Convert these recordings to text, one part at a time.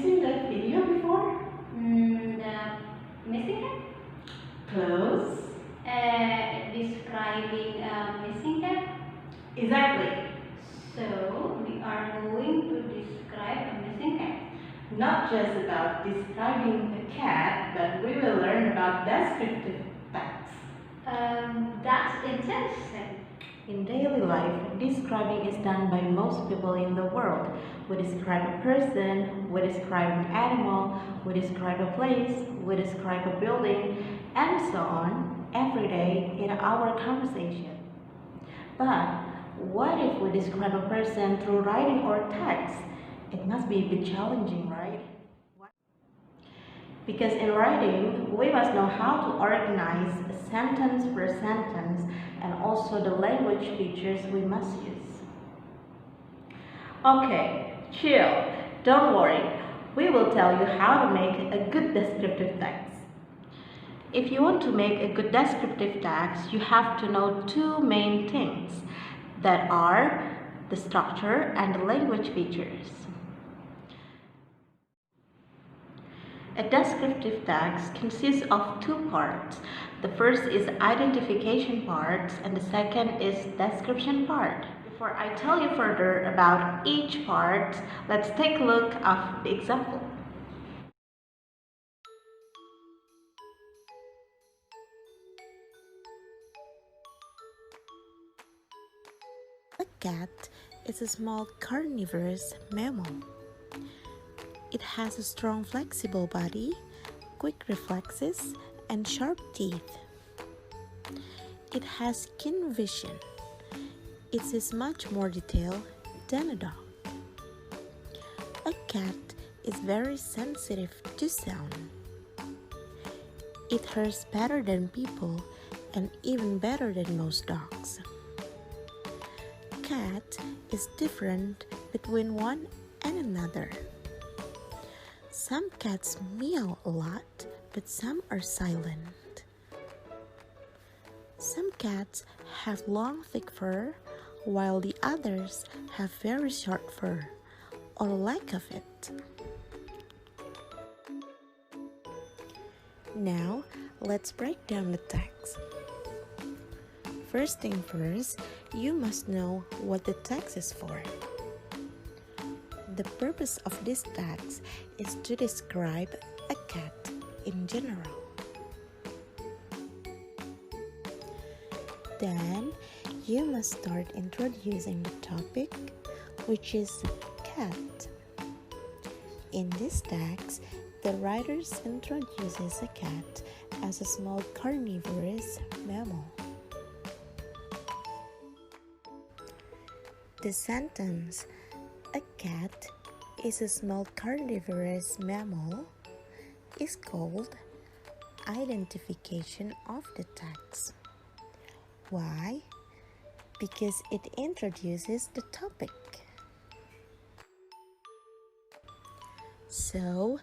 seen that video before? The missing cat? Close. Describing missing cat. Exactly. So we are going to describe a missing cat. Not just about describing a cat, but we will learn about descriptive text. That's interesting. In daily life, describing is done by most people in the world. We describe a person, we describe an animal, we describe a place, we describe a building, and so on, every day in our conversation. But what if we describe a person through writing or text? It must be a bit challenging, right? Because in writing, we must know how to organize sentence per sentence and also the language features we must use. Okay, chill, don't worry. We will tell you how to make a good descriptive text. If you want to make a good descriptive text, you have to know two main things that are the structure and the language features. A descriptive text consists of two parts. The first is identification part and the second is description part. Before I tell you further about each part, let's take a look at the example. A cat is a small carnivorous mammal. It has a strong flexible body, quick reflexes, and sharp teeth. It has keen vision. It is much more detailed than a dog. A cat is very sensitive to sound. It hears better than people and even better than most dogs. Cat is different between one and another. Some cats meow a lot, but some are silent. Some cats have long, thick fur, while the others have very short fur, or lack of it. Now, let's break down the text. First thing first, you must know what the text is for. The purpose of this text is to describe a cat in general. Then, you must start introducing the topic, which is cat. In this text, the writer introduces a cat as a small carnivorous mammal. The sentence, "A cat is a small carnivorous mammal," is called identification of the text. Why? Because it introduces the topic. So,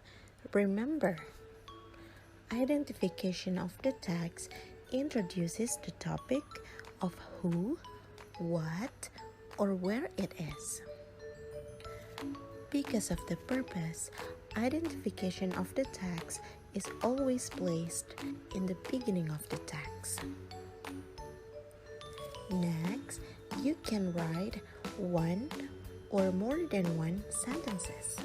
remember, identification of the text introduces the topic of who, what, or where it is. Because of the purpose, identification of the text is always placed in the beginning of the text. Next, you can write one or more than one sentences.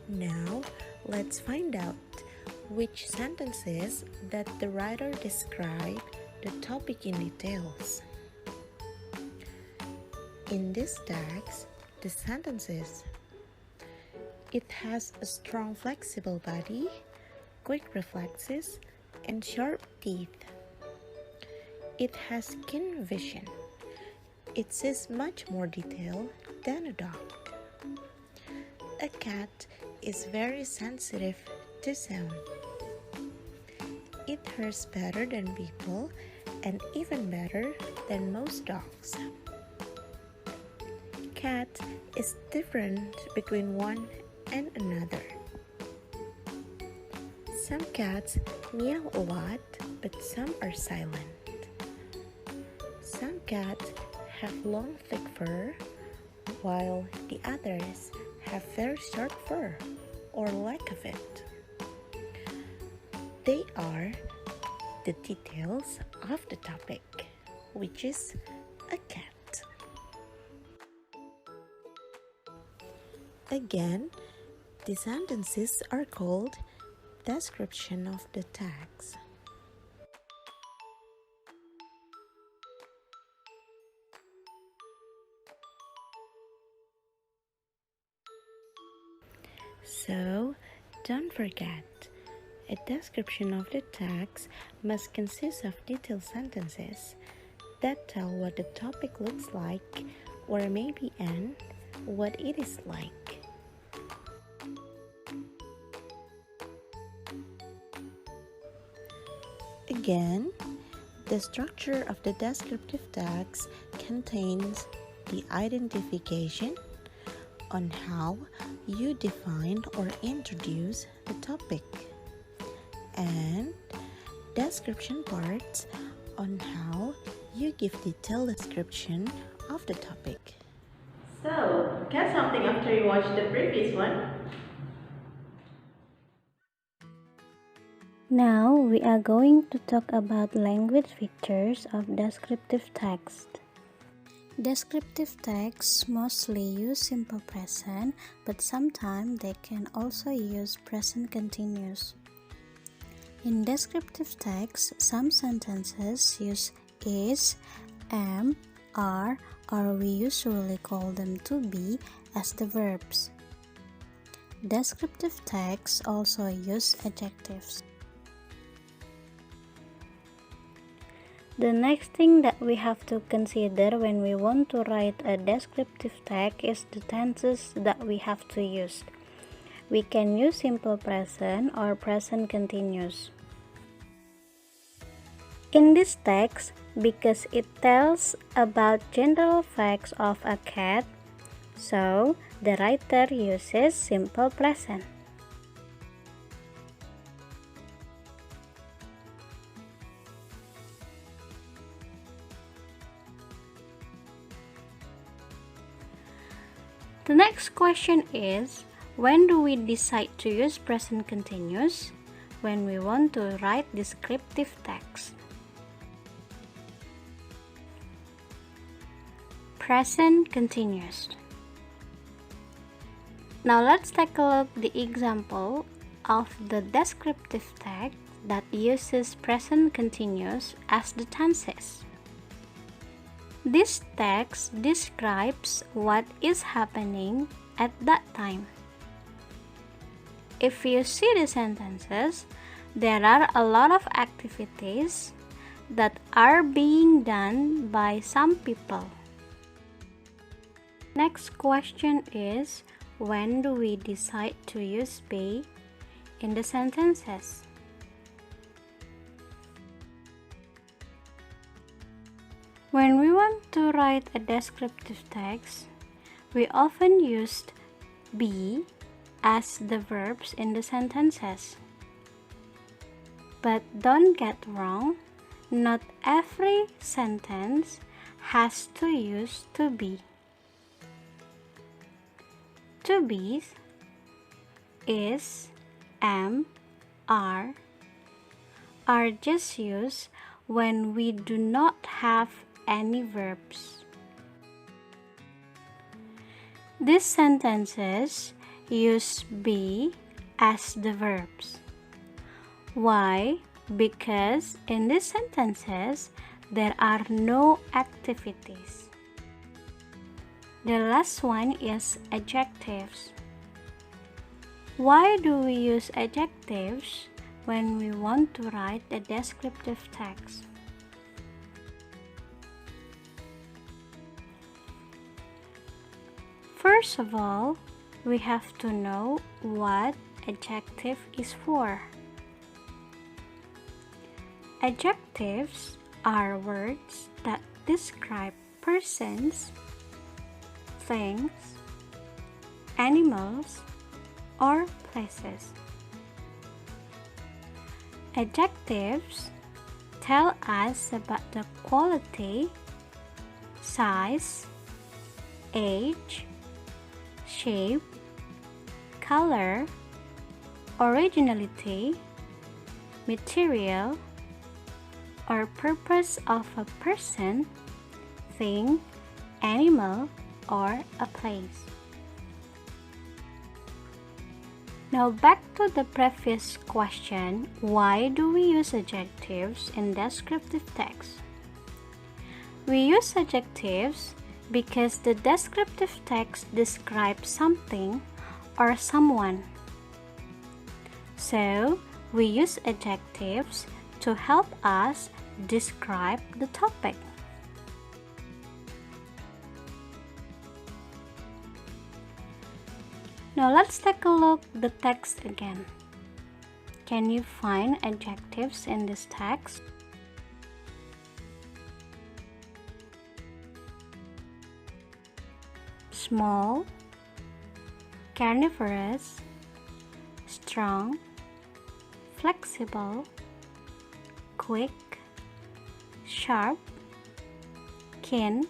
Now, let's find out which sentences that the writer described the topic in details. In this text, the sentences, "It has a strong flexible body, quick reflexes, and sharp teeth. It has keen vision. It sees much more detail than a dog. A cat is very sensitive to sound. It hears better than people and even better than most dogs. Cat is different between one and another. Some cats meow a lot, but some are silent. Some cats have long, thick fur, while the others have very short fur or lack of it. They are the details of the topic, which is a cat. Again, the sentences are called description of the text. So, don't forget, a description of the text must consist of detailed sentences that tell what the topic looks like or maybe and what it is like. Again, the structure of the descriptive text contains the identification on how you define or introduce the topic, and description parts on how you give detailed description of the topic. So, get something after you watch the previous one? Now we are going to talk about language features of descriptive text. Descriptive texts mostly use simple present, but sometimes they can also use present continuous. In descriptive text, some sentences use is, am, are, or we usually call them to be as the verbs. Descriptive texts also use adjectives. The next thing that we have to consider when we want to write a descriptive text is the tenses that we have to use. We can use simple present or present continuous. In this text, because it tells about general facts of a cat, so the writer uses simple present. The next question is, when do we decide to use present continuous? When we want to write descriptive text. Present continuous. Now let's take a look at the example of the descriptive text that uses present continuous as the tenses. This text describes what is happening at that time. If you see the sentences, there are a lot of activities that are being done by some people. Next question is, when do we decide to use be in the sentences? When we want to write a descriptive text, we often use be as the verbs in the sentences. But don't get wrong, not every sentence has to use to be. To be, is, am, are just used when we do not have any verbs. These sentences use be as the verbs. Why? Because in these sentences, there are no activities. The last one is adjectives. Why do we use adjectives when we want to write a descriptive text? First of all, we have to know what adjective is for. Adjectives are words that describe persons, things, animals, or places. Adjectives tell us about the quality, size, age, shape, color, originality, material, or purpose of a person, thing, animal, or a place. Now back to the previous question, why do we use adjectives in descriptive text? We use adjectives because the descriptive text describes something or someone. So, we use adjectives to help us describe the topic. Now let's take a look at the text again. Can you find adjectives in this text? Small, carnivorous, strong, flexible, quick, sharp, keen,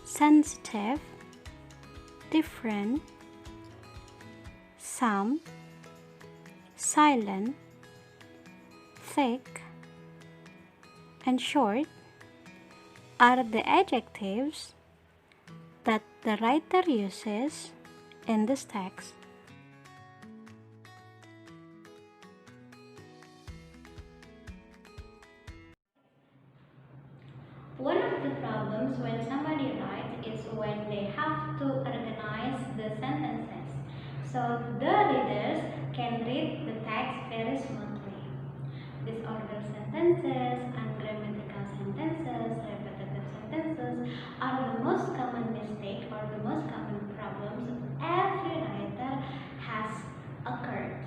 sensitive, different, some, silent, thick, and short are the adjectives that the writer uses in this text. One of the problems when somebody writes is when they have to organize the sentences, so the readers can read the text very smoothly. Disordered sentences, ungrammatical sentences, repetitive sentences are the most common mistake or the most common problems every writer has occurred.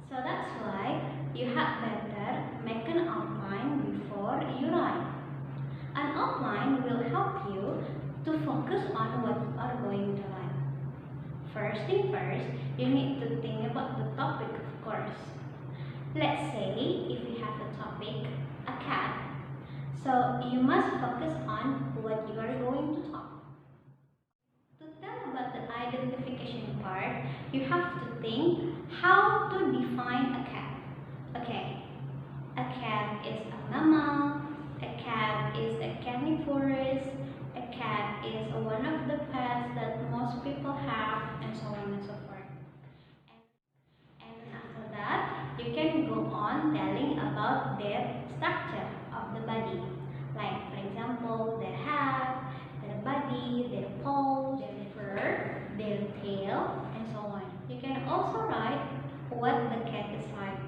So that's why you had better make an outline before you write. An outline will help you to focus on what you are going to write. First thing first, you need to think about the topic, of course. Let's say if you have a topic, a cat, so you must focus on what you are going to talk. To tell about the identification part, you have to think how to define a cat. Okay, a cat is a mammal, a cat is a carnivorous, a cat is one of the pets that most people have, and so on and so forth. And after that, you can go on telling about their structure of the body. Like, for example, their head, their body, their paws, their fur, their tail, and so on. You can also write what the cat is like.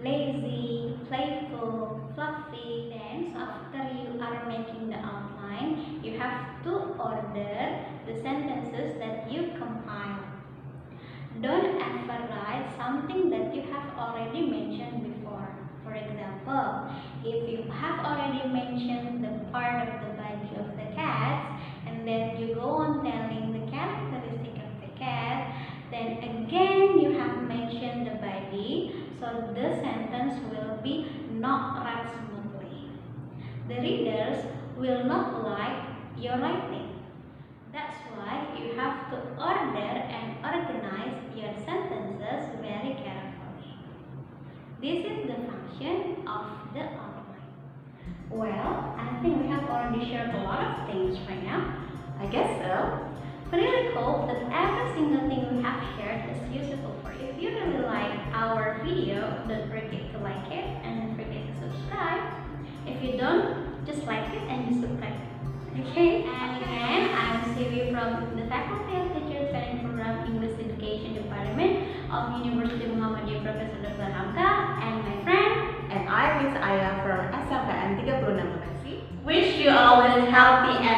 Lazy, playful, fluffy. Then, so after you are making the outline, you have to order the sentences that you compile. Don't ever write something that you have already mentioned before. For example, if you have already mentioned the part of the body of the cat, and then you go on telling the characteristic of the cat, then again you have mentioned the body, so the sentence will be not read smoothly. The readers will not like your writing. That's why you have to order and organize your sentences very carefully. This is the function of the outline. Well, I think we have already shared a lot of things right now. I guess so. I really hope that every single thing we have shared is useful for you. If you really like our video, don't forget to like it and don't forget to subscribe. If you don't, just like it and just subscribe. Okay? And again, I'm Siwi from the Faculty of Teachers Training Program English Education Department of University Muhammadiyah Professor Dr. Hamka, and my friend. And I'm Miss Aya from SMPN 36 Bekasi. Wish you always healthy and